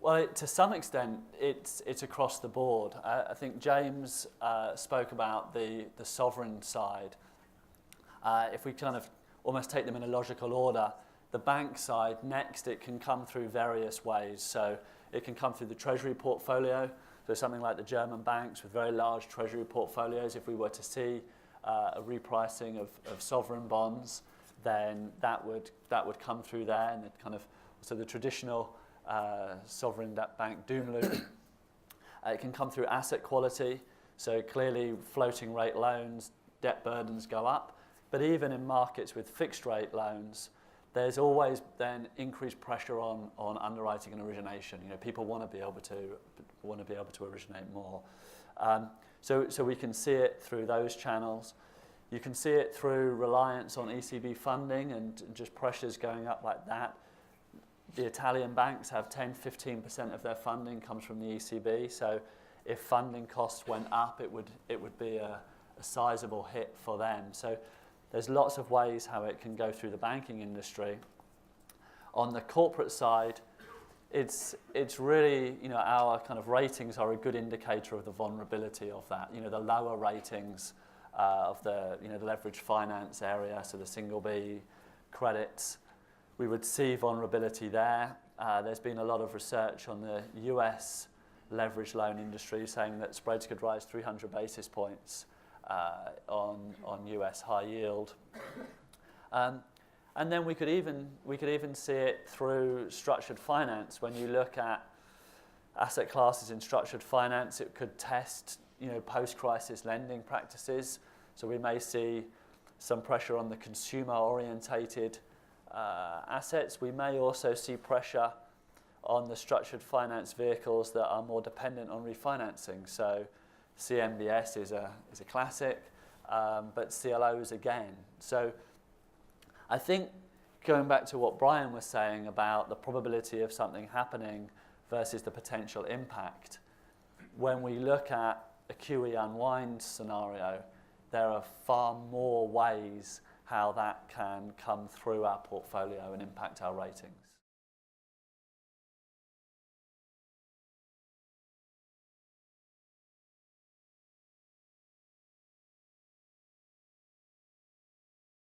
Well, to some extent, it's across the board. I think James spoke about the sovereign side. If we kind of almost take them in a logical order, the bank side next, it can come through various ways. So it can come through the treasury portfolio. So something like the German banks with very large treasury portfolios, if we were to see a repricing of sovereign bonds, then that would come through there, and it kind of so the traditional sovereign bank doom loop. It can come through asset quality, so clearly floating rate loans, debt burdens go up, but even in markets with fixed rate loans, there's always then increased pressure on underwriting and origination. You know, people want to be able to originate more. So we can see it through those channels. You can see it through reliance on ECB funding and just pressures going up like that. The Italian banks have 10-15% of their funding comes from the ECB. So if funding costs went up, it would be a sizable hit for them. So there's lots of ways how it can go through the banking industry. On the corporate side, it's really, you know, our kind of ratings are a good indicator of the vulnerability of that. You know, the lower ratings of the, you know, the leveraged finance area, so the single B credits, we would see vulnerability there. There's been a lot of research on the US leveraged loan industry saying that spreads could rise 300 basis points on US high yield. And then we could even see it through structured finance. When you look at asset classes in structured finance, it could test, you know, post-crisis lending practices. So we may see some pressure on the consumer-orientated assets. We may also see pressure on the structured finance vehicles that are more dependent on refinancing. So CMBS is a classic, but CLOs again. So I think going back to what Brian was saying about the probability of something happening versus the potential impact, when we look at a QE unwind scenario, there are far more ways how that can come through our portfolio and impact our ratings.